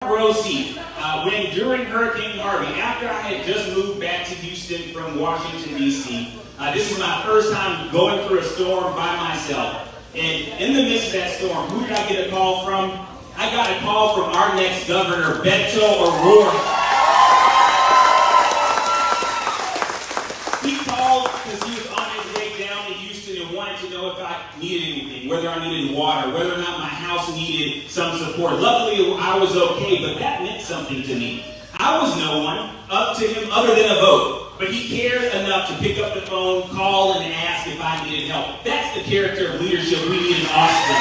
Row seat when during Hurricane Harvey, after I had just moved back to Houston from Washington, D.C., this is my first time going through a storm by myself. And in the midst of that storm, who did I get a call from? I got a call from our next governor, Beto O'Rourke. He called because he was on his way down to Houston and wanted to know if I needed anything, whether I needed water, whether or not my house needed some support. Luckily, I was okay, but that meant something to me. I was no one up to him other than a vote, but he cared enough to pick up the phone, call, and ask if I needed help. That's the character of leadership we need in Austin.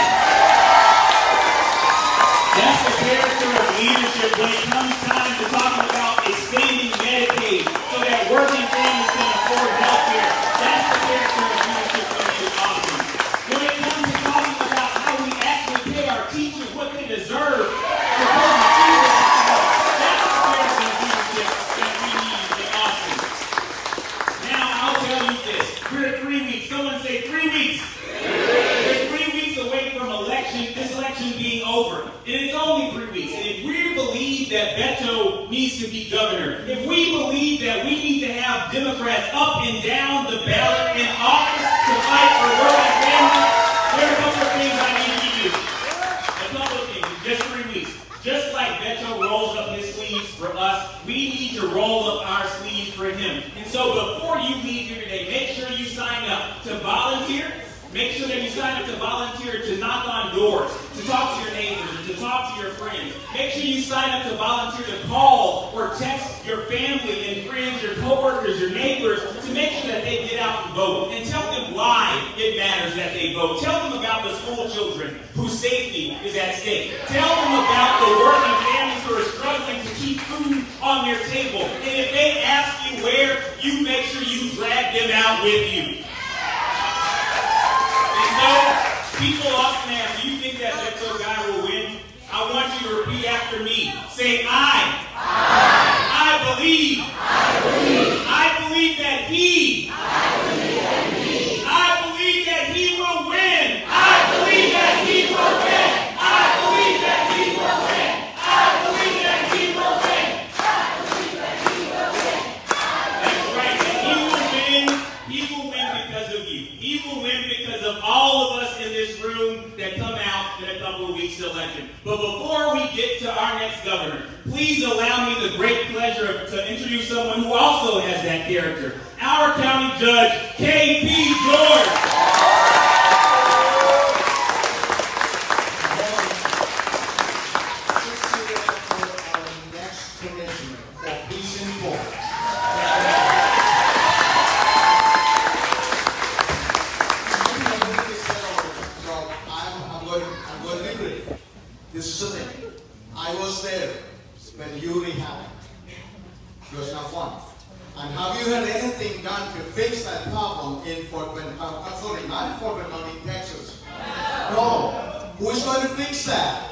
That's the character of leadership when it comes time to talking about expanding Medicaid so that working families can afford health care. That's the character of leadership we need in Austin. When it comes to talking about how we actually pay our teachers what they deserve for putting the children that's the character of leadership that we need in Austin. Now, I'll tell you this. We're at 3 weeks. Someone say 3 weeks. We're 3 weeks away from this election being over. And it's only 3 weeks. And if we believe that Beto needs to be governor, if we believe that we need to have Democrats up and down the ballot in office to fight for working families, there are a couple of things I need to do. A couple of things. Just 3 weeks. Just like Beto rolls up his sleeves for us, we need to roll up our sleeves for him. And so before you leave here today, make sure you sign up to volunteer. Make sure that you sign up to volunteer, to knock on doors, to talk to your neighbors, and to talk to your friends. Make sure you sign up to volunteer to call or text your family and friends, your coworkers, your neighbors, to make sure that they get out and vote. And tell them why it matters that they vote. Tell them about the school children whose safety is at stake. Tell them about the working families who are struggling to keep food on their table. And if they ask you where, you make sure you drag them out with you. People often ask, do you think that Beto guy will win? I want you to repeat after me. Say, I believe. I believe that he. I believe that he will win. I believe that he will win. I believe that he will win. I believe that he will win. I believe that he will win. That's right. He will win. He will win because of you. He will win because of all of us in this room that come out in a couple of weeks to election. But before we get to our next governor, please allow me the great pleasure to introduce someone who also has that character. Our County Judge, K.P. George. This is the thing. I was there when Uri happened. It was not fun. And have you heard anything done to fix that problem in Fort Bend? Sorry, not in Fort Bend County, Texas. No. Who is going to fix that?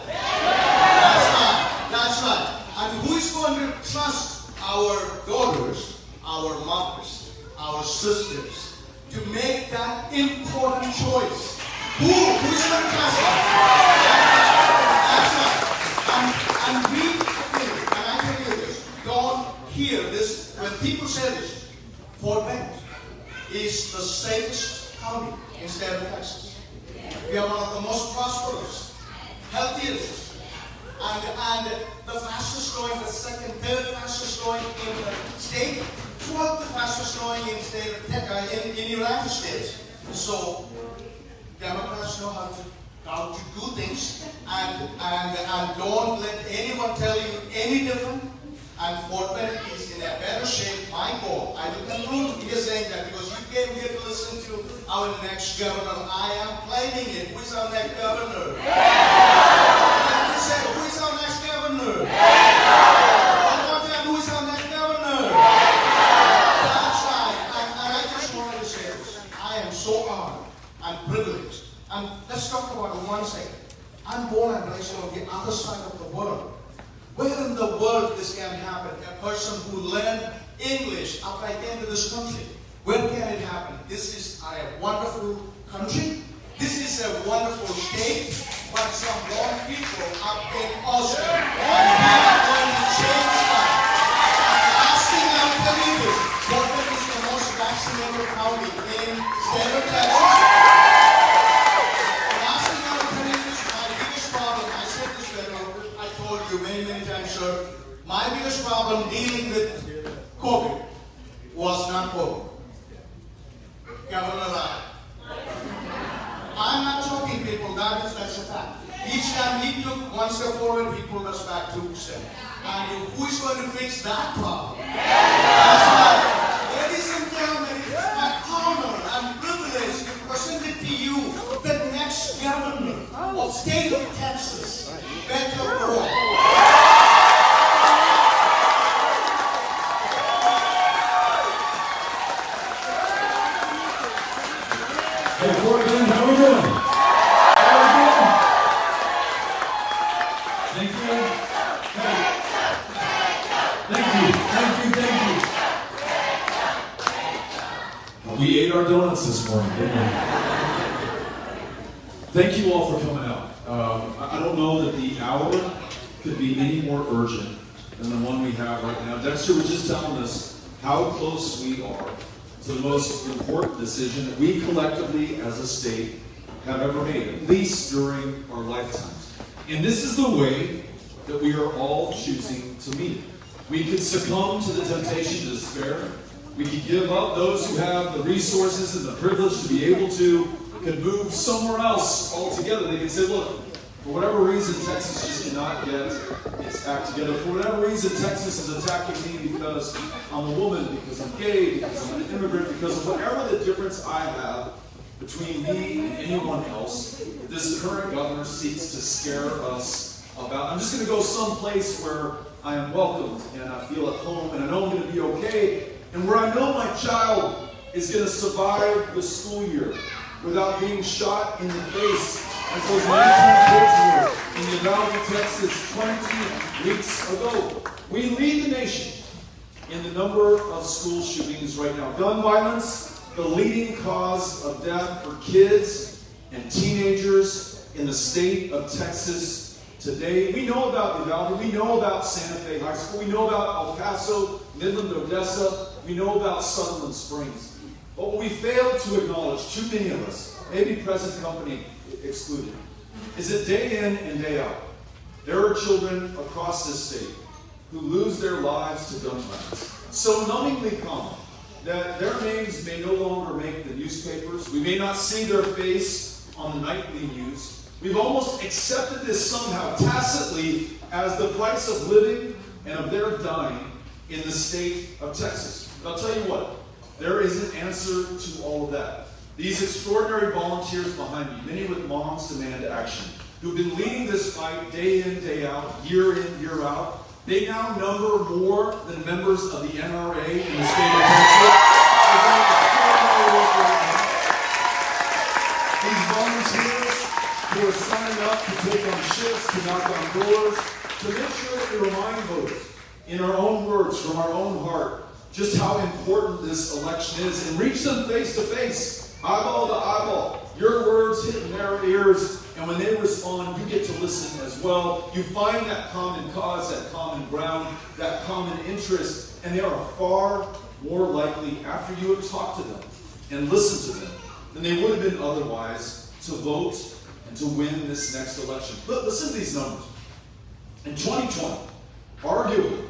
That's right. And who is going to trust our daughters, our mothers, our sisters to make that important choice? Who is going to trust them? And we think, and I tell you this, don't hear this, when people say this, Fort Bend is the safest county in the state of Texas. We are one of the most prosperous, healthiest, and the fastest growing, the second, third fastest growing in the state, fourth the fastest growing in the state of in the United States. So Democrats know how to do things, and don't let anyone tell you any different. And Fort Bend is in a better shape. My goal, I will conclude here saying that because you came here to listen to our next governor, I am claiming it. Who is our next governor? Let me say, who is our next governor? One more time, who is our next governor? That's right. And I just wanted to say this. I am so honored and privileged. And let's talk about it one second. I'm born and raised on the other side of the world. Where in the world this can happen? A person who learned English after I came to this country. Where can it happen? This is a wonderful country. This is a wonderful state. but some wrong people up in Austin. And we are going to change that. Last thing I will tell you is, Portland is the most vaccinated county in state of Texas. Last thing I will tell you is, my biggest problem, I said this before, I told you many times, sir, my biggest problem dealing with COVID was not COVID. Governor Ryan. I'm not joking, people, that's a fact. Each time he took one step forward, he pulled us back 2 steps. And who is going to fix that problem? That's right. Ladies and gentlemen, it is my honor and privilege to present it to you, the next governor of state of Texas, Beto O'Rourke. Hey, Portland, how we doing? Thank you. Thank you. We ate our donuts this morning, didn't we? Thank you all for coming out. I don't know that the hour could be any more urgent than the one we have right now. Dexter was just telling us how close we are to the most important decision that we collectively as a state have ever made, at least during our lifetimes. And this is the way that we are all choosing to meet. We could succumb to the temptation to despair. We could give up those who have the resources and the privilege to be able to, could move somewhere else altogether. They could say, look, for whatever reason, Texas just cannot get its act together. For whatever reason, Texas is attacking me because I'm a woman, because I'm gay, because I'm an immigrant, because of whatever the difference I have between me and anyone else, this current governor seeks to scare us about. I'm just going to go someplace where I am welcomed and I feel at home and I know I'm going to be okay, and where I know my child is going to survive the school year without being shot in the face as those 19 kids were in Uvalde, Texas 20 weeks ago. We lead the nation in the number of school shootings right now. Gun violence, the leading cause of death for kids and teenagers in the state of Texas today. We know about Uvalde, we know about Santa Fe High School, we know about El Paso, Midland, Odessa, we know about Sutherland Springs. But what we fail to acknowledge, too many of us, maybe present company excluded, is that day in and day out, there are children across this state who lose their lives to gun violence. So numbingly common that their names may no longer make the newspapers. We may not see their face on the nightly news. We've almost accepted this somehow tacitly as the price of living and of their dying in the state of Texas. But I'll tell you what, there is an answer to all of that. These extraordinary volunteers behind me, many with Moms Demand Action, who've been leading this fight day in, day out, year in, year out, they now number more than members of the NRA in the state of Texas. These volunteers who are signing up to take on shifts, to knock on doors, to make sure that we remind voters, in our own words, from our own heart, just how important this election is, and reach them face to face, eyeball to eyeball. Your words hit their ears, and when they respond, you get to listen as well. You find that common cause, that common ground, that common interest, and they are far more likely, after you have talked to them and listened to them, than they would have been otherwise to vote and to win this next election. Listen to these numbers. In 2020, arguably,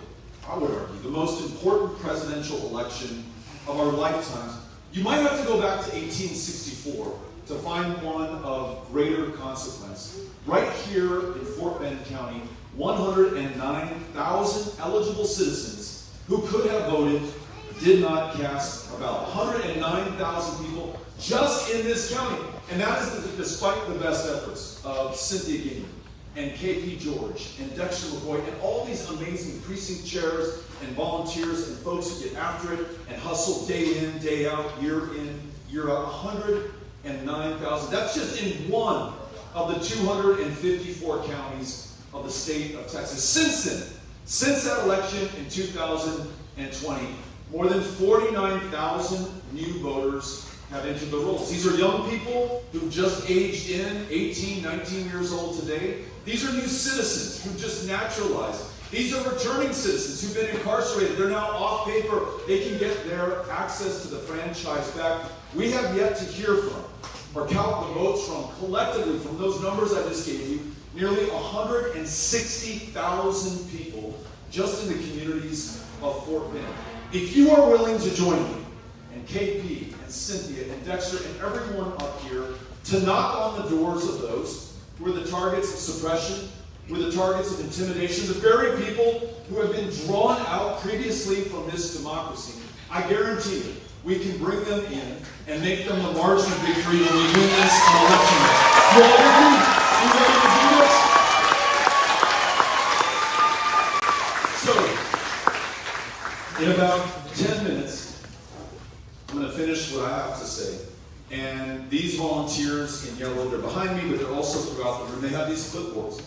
I would argue, the most important presidential election of our lifetimes. You might have to go back to 1864 to find one of greater consequence. Right here in Fort Bend County, 109,000 eligible citizens who could have voted did not cast a ballot. 109,000 people just in this county. And that is despite the best efforts of Cynthia Gingrich and KP George and Dexter McCoy and all these amazing precinct chairs and volunteers and folks who get after it and hustle day in, day out, year in, year out. 109,000. That's just in one of the 254 counties of the state of Texas. Since then, since that election in 2020, more than 49,000 new voters have entered the rolls. These are young people who've just aged in, 18, 19 years old today. These are new citizens who've just naturalized. These are returning citizens who've been incarcerated. They're now off paper. They can get their access to the franchise back. We have yet to hear from or count the votes from, collectively, from those numbers I just gave you, nearly 160,000 people just in the communities of Fort Bend. If you are willing to join me, and KP, and Cynthia, and Dexter, and everyone up here, to knock on the doors of those who are the targets of suppression, who are the targets of intimidation, the very people who have been drawn out previously from this democracy, I guarantee you, we can bring them in and make them the margin of victory when we win this election. You all agree? You ready to do this? So, in about 10 minutes, I'm going to finish what I have to say. And these volunteers in yellow, they're behind me, but they're also throughout the room. They have these clipboards.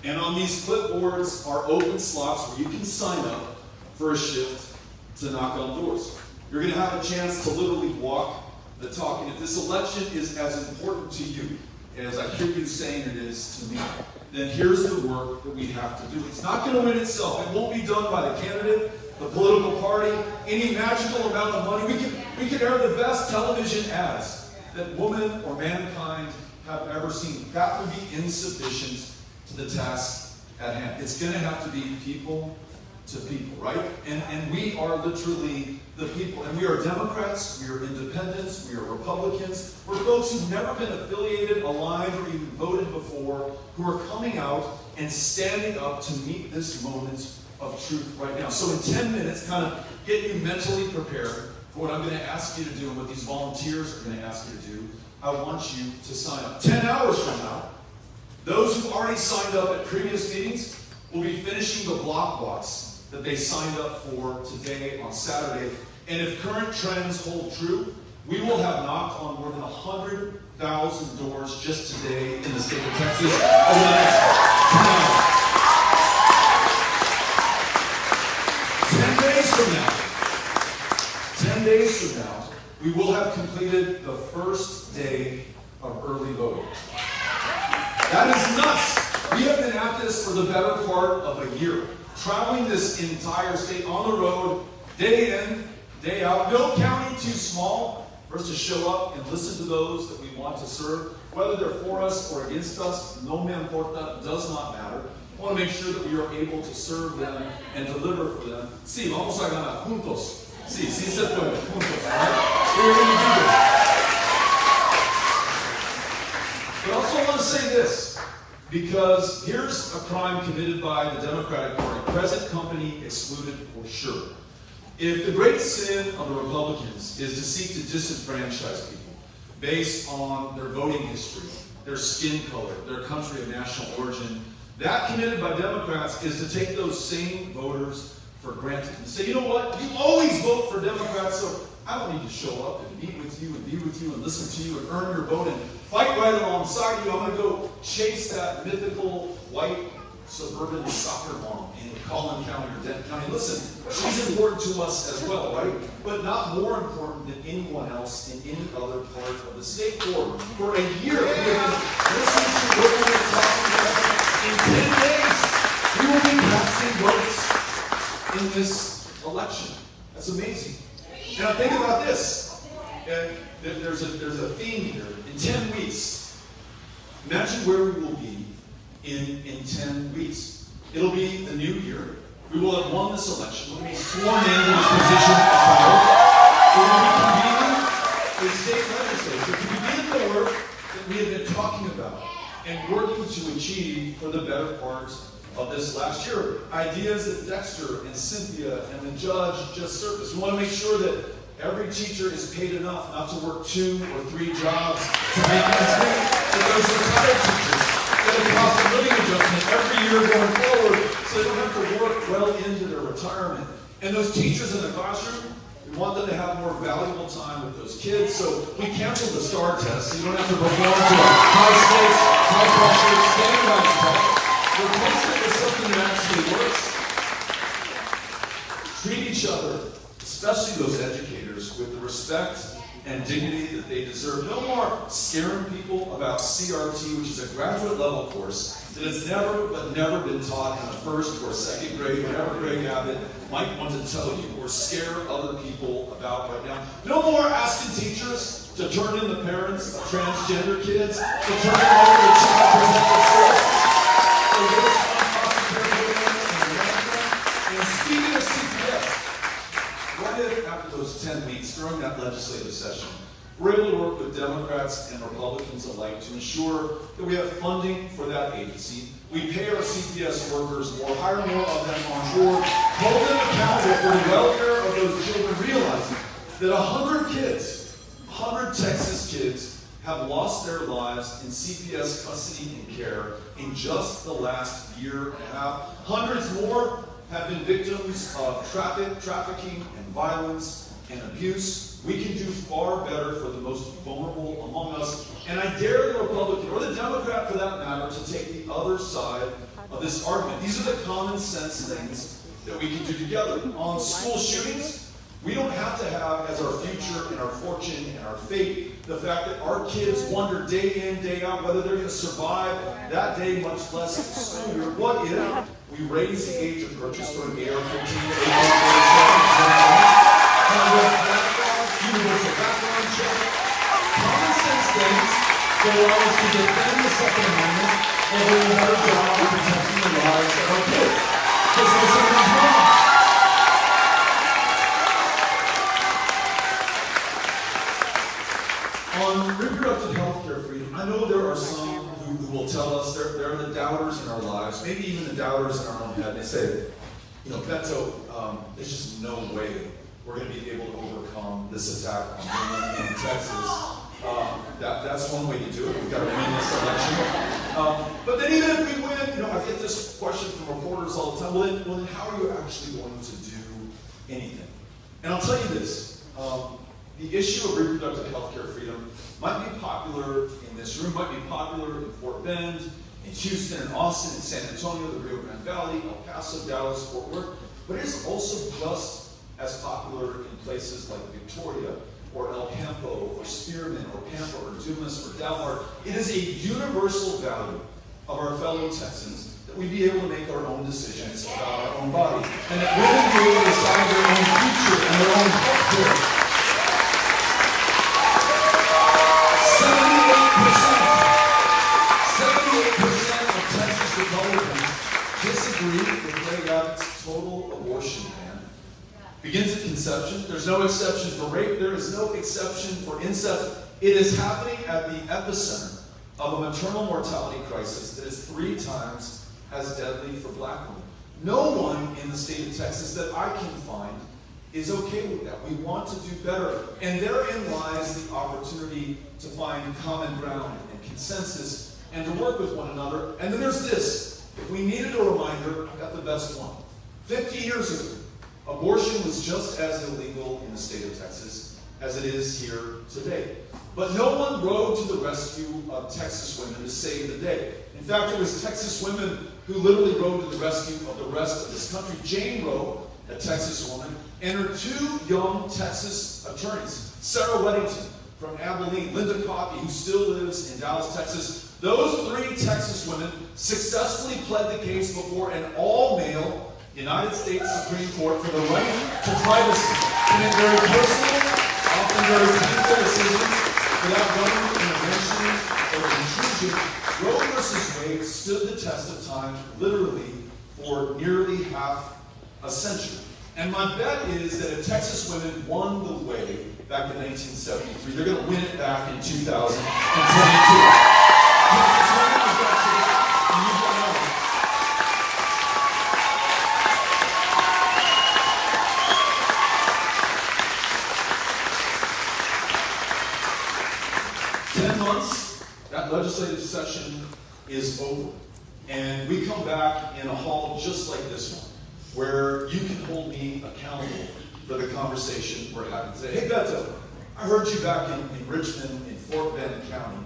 And on these clipboards are open slots where you can sign up for a shift to knock on doors. You're going to have a chance to literally walk the talk. And if this election is as important to you as I hear you saying it is to me, then here's the work that we have to do. It's not going to win itself. It won't be done by the candidate, the political party, any magical amount of money. We can air the best television ads that woman or mankind have ever seen. That would be insufficient to the task at hand. It's going to have to be people to people, right? And we are literally the people. And we are Democrats, we are independents, we are Republicans. We're folks who've never been affiliated, aligned, or even voted before, who are coming out and standing up to meet this moment of truth right now. So in 10 minutes, kind of get you mentally prepared for what I'm going to ask you to do and what these volunteers are going to ask you to do. I want you to sign up. 10 hours from now, those who've already signed up at previous meetings will be finishing the block box that they signed up for today on Saturday. And if current trends hold true, we will have knocked on more than 100,000 doors just today in the state of Texas over the next 10 hours. 10 days from now, we will have completed the first day of early voting. That is nuts. We have been at this for the better part of a year, traveling this entire state on the road, day in, day out. No county too small for us to show up and listen to those that we want to serve, whether they're for us or against us. No me importa, does not matter. I want to make sure that we are able to serve them and deliver for them. Sí, vamos a ganar juntos. Sí, sí se puede, juntos, right? We're going to do this. But I also want to say this, because here's a crime committed by the Democratic Party, present company excluded for sure. If the great sin of the Republicans is to seek to disenfranchise people based on their voting history, their skin color, their country of national origin, that committed by Democrats is to take those same voters for granted and say, you know what, you always vote for Democrats, so I don't need to show up and meet with you and be with you and listen to you and earn your vote and fight right alongside you. I'm going to go chase that mythical white suburban soccer mom in Collin County or Denton County. Listen, she's important to us as well, right? But not more important than anyone else in any other part of the state. For a year, we have been listening to what we're talking about. In 10 days, we will be casting votes in this election. That's amazing. Now think about this. There's a theme here. In 10 weeks, imagine where we will be in 10 weeks. It'll be the new year. We will have won this election. We'll be sworn in to this position of power. We will be convening the state legislature to begin the work that we have been talking about and working to achieve for the better part of this last year. Ideas that Dexter and Cynthia and the judge just surfaced. We want to make sure that every teacher is paid enough not to work 2 or 3 jobs to make ends meet. That those retired teachers get a cost of living adjustment every year going forward so they don't have to work well into their retirement. And those teachers in the classroom, we want them to have more valuable time with those kids, so we canceled the STAR test so you don't have to perform to a high stakes, high pressure, standardized test. Replace it with something that actually works. Treat each other, especially those educators, with the respect and dignity that they deserve. No more scaring people about CRT, which is a graduate level course that has never been taught in the first or second grade, whatever grade you have it, might want to tell you or scare other people about right now. No more asking teachers to turn in the parents of transgender kids, to turn in all the child protective services. And speaking of CPS, what if after those 10 weeks during that legislative session, we're able to work with Democrats and Republicans alike to ensure that we have funding for that agency. We pay our CPS workers more, hire more of them on board, hold them accountable for the welfare of those children, realizing that 100 Texas kids have lost their lives in CPS custody and care in just the last year and a half. Hundreds more have been victims of trafficking and violence and abuse. We can do far better for the most vulnerable among us. And I dare the Republican, or the Democrat for that matter, to take the other side of this argument. These are the common sense things that we can do together. On school shootings, we don't have to have as our future and our fortune and our fate the fact that our kids wonder day in, day out whether they're going to survive that day, much less the school year. What if we raise the age of purchase for an AR-15 to 18? Universal background check, common sense things that allow us to defend the Second Amendment and do a better job of protecting the lives of our kids. Because there's something wrong. On reproductive health care freedom, I know there are some who will tell us they're the doubters in our lives, maybe even the doubters in our own head. They say, Beto, there's just no way we're going to be able to overcome this attack on women in Texas. That's one way to do it. We've got to win this election. But then even if we win, I get this question from reporters all the time. Well, then how are you actually going to do anything? And I'll tell you this. The issue of reproductive health care freedom might be popular in this room, might be popular in Fort Bend, in Houston, in Austin, in San Antonio, the Rio Grande Valley, El Paso, Dallas, Fort Worth. But it is also just as popular in places like Victoria, or El Campo, or Spearman, or Pampa, or Dumas, or Delmar. It is a universal value of our fellow Texans that we be able to make our own decisions about our own body, and that women be able to decide their own future and their own health care. 78% of Texas Republicans disagree with Greg Abbott's total abortion ban. Begins at conception. There's no exception for rape. There is no exception for incest. It is happening at the epicenter of a maternal mortality crisis that is 3 times as deadly for black women. No one in the state of Texas that I can find is okay with that. We want to do better. And therein lies the opportunity to find common ground and consensus and to work with one another. And then there's this. If we needed a reminder, I got the best one. 50 years ago, abortion was just as illegal in the state of Texas as it is here today. But no one rode to the rescue of Texas women to save the day. In fact, it was Texas women who literally rode to the rescue of the rest of this country. Jane Roe, a Texas woman, and her 2 young Texas attorneys, Sarah Weddington from Abilene, Linda Coffey, who still lives in Dallas, Texas. Those 3 Texas women successfully pled the case before an all-male United States Supreme Court for the right to privacy, to make very personal, often very painful decisions without government intervention or intrusion. Roe v. Wade stood the test of time literally for nearly half a century. And my bet is that if Texas women won the way back in 1973, they're going to win it back in 2022. Texas women have got to, and you've got to know. 10 months, that legislative session is over. And we come back in a hall just like this one, where you can hold me accountable for the conversation we're having today. Hey, Beto, I heard you back in Richmond, in Fort Bend County,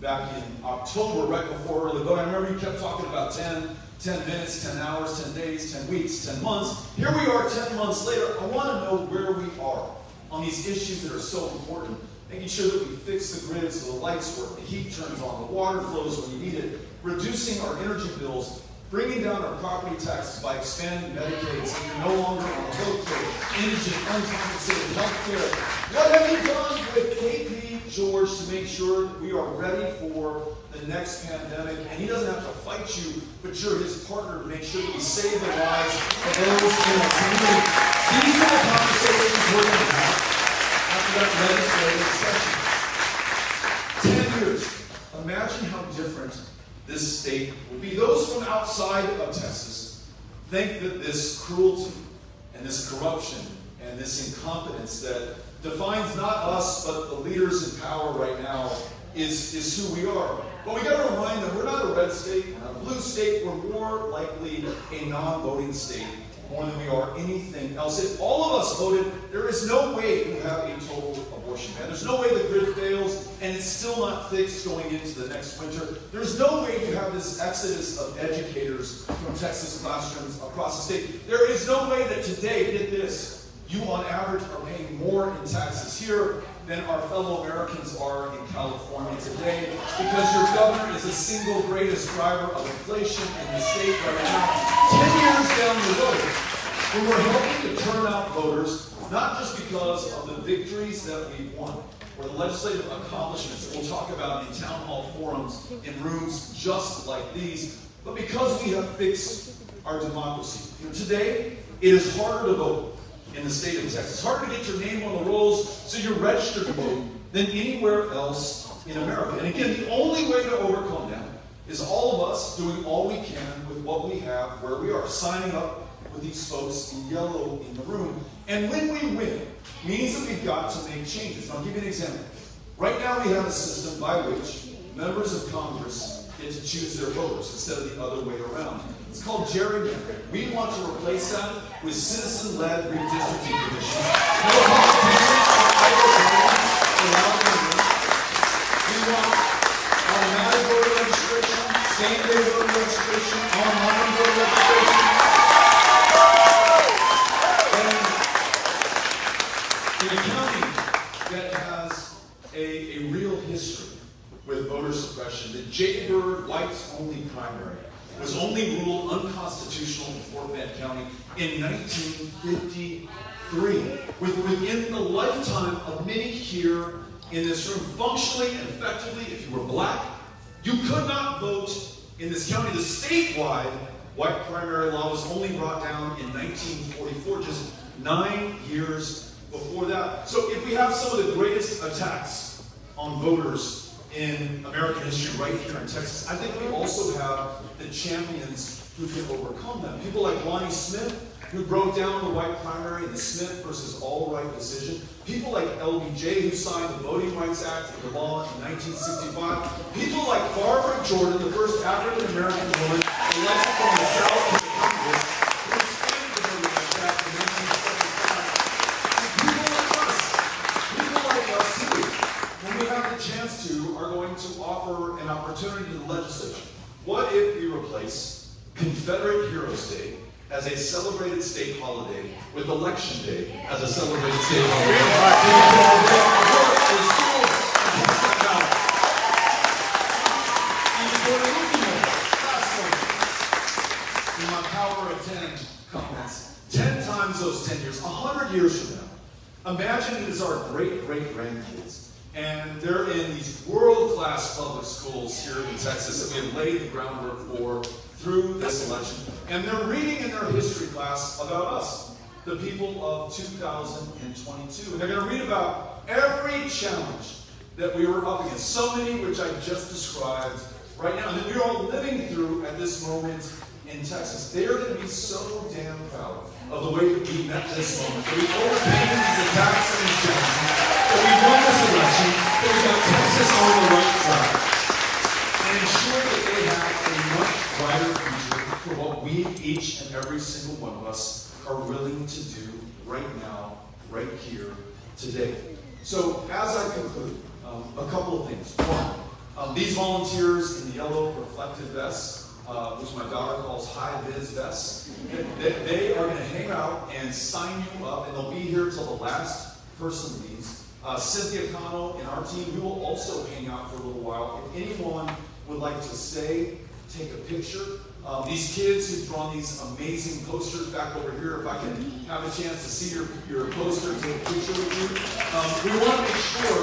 back in October, right before early vote. I remember you kept talking about 10 minutes, 10 hours, 10 days, 10 weeks, 10 months. Here we are 10 months later. I want to know where we are on these issues that are so important making sure that we fix the grid so the lights work, the heat turns on, the water flows when you need it, reducing our energy bills, bringing down our property taxes by expanding Medicaid so you're no longer on the hook for indigent, uncompensated health care. What have you done with KP George to make sure that we are ready for the next pandemic? And he doesn't have to fight you, but you're his partner to make sure that we save the lives of those in our community. These are the conversations we're going to have after that legislative session. 10 years. Imagine how different this state will be. Those from outside of Texas think that this cruelty and this corruption and this incompetence that defines not us but the leaders in power right now is who we are. But we got to remind them we're not a red state, we're not a blue state, we're more likely a non-voting state more than we are anything else. If all of us voted, there is no way we have a total abortion ban. There's no way the grid fails and it's still not fixed going into the next winter. There's no way you have this exodus of educators from Texas classrooms across the state. There is no way that today, get this, you on average are paying more in taxes here than our fellow Americans are in California today, because your governor is the single greatest driver of inflation in the state right now. 10 years down the road, when we're helping to turn out voters, not just because of the victories that we won, or the legislative accomplishments that we'll talk about in town hall forums, in rooms just like these, but because we have fixed our democracy. You know, today, it is harder to vote in the state of Texas. It's harder to get your name on the rolls so you're registered to vote than anywhere else in America. And again, the only way to overcome that is all of us doing all we can with what we have where we are, signing up with these folks in yellow in the room. And when we win, means that we've got to make changes. And I'll give you an example. Right now we have a system by which members of Congress get to choose their voters instead of the other way around. It's called gerrymandering. We want to replace that with citizen-led redistricting commissions. No competition on either side allowed members. We want automatic voter registration, same-day voter registration, online voter registration. And in a county that has a real history with voter suppression, the Jay Bird whites-only primary was only ruled unconstitutional in Fort Bend County in 1953, within the lifetime of many here in this room. Functionally and effectively, if you were black, you could not vote in this county. The statewide white primary law was only brought down in 1944, just 9 years before that. So if we have some of the greatest attacks on voters in American history right here in Texas, I think we also have the champions who can overcome them. People like Lonnie Smith, who broke down the white primary in the Smith versus Allwright decision. People like LBJ, who signed the Voting Rights Act into law in 1965. People like Barbara Jordan, the first African-American woman elected from the South to the Congress, who expanded the Voting Rights Act in 1975. People like us too, when we have the chance to, are going to offer an opportunity to the legislature. What if we replace Confederate Heroes Day as a celebrated state holiday with Election Day as a celebrated state in my power of 10 comments, 10 times those 10 years, 100 years from now, imagine it is our great-great-grandkids, and they're in these world-class public schools here in Texas that we have laid the groundwork for through this election. And they're reading in their history class about us, the people of 2022. And they're going to read about every challenge that we were up against, so many which I just described right now, and that we're all living through at this moment in Texas. They are going to be so damn proud of the way that we met this moment, that we overcame these attacks and these challenges, that we won this election, that we got Texas on the right track, and ensure that they have a much brighter future for what we, each and every single one of us, are willing to do right now, right here, today. So, as I conclude, a couple of things. One, these volunteers in the yellow reflective vests, which my daughter calls high-vis vests, they are going to hang out and sign you up, and they'll be here till the last person leaves. Cynthia Cano and our team, we will also hang out for a little while. If anyone would like to stay, take a picture. These kids who've drawn these amazing posters back over here, if I can have a chance to see your poster, take a picture with you. We want to make sure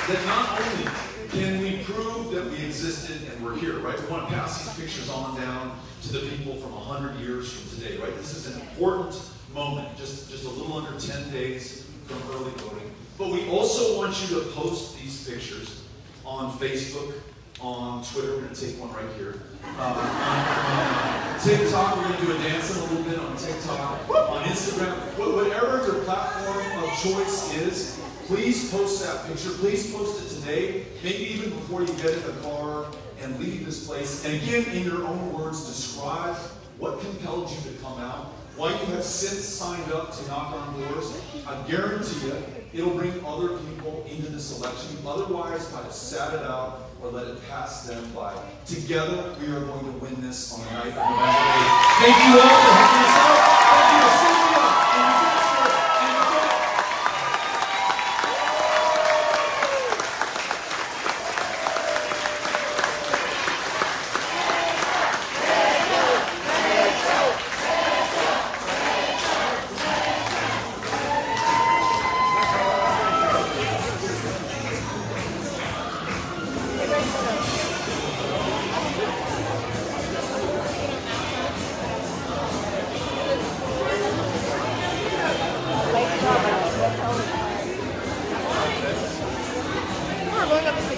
that not only can we prove that we existed and we're here, right? We want to pass these pictures on down to the people from 100 years from today, right? This is an important moment, just a little under 10 days from early voting. But we also want you to post these pictures on Facebook, on Twitter. We're going to take one right here. On TikTok, we're going to do a dance in a little bit on TikTok. On Instagram, whatever your platform of choice is, please post that picture. Please post it today, maybe even before you get in the car and leave this place. And again, in your own words, describe what compelled you to come out, why you have since signed up to knock on doors. I guarantee you, it'll bring other people into this election. Otherwise, might have sat it out or let it pass them by. Together, we are going to win this on the night of November 8th. Thank you all for helping us out. Thank you, Cynthia and Jasper and Jack. We're going up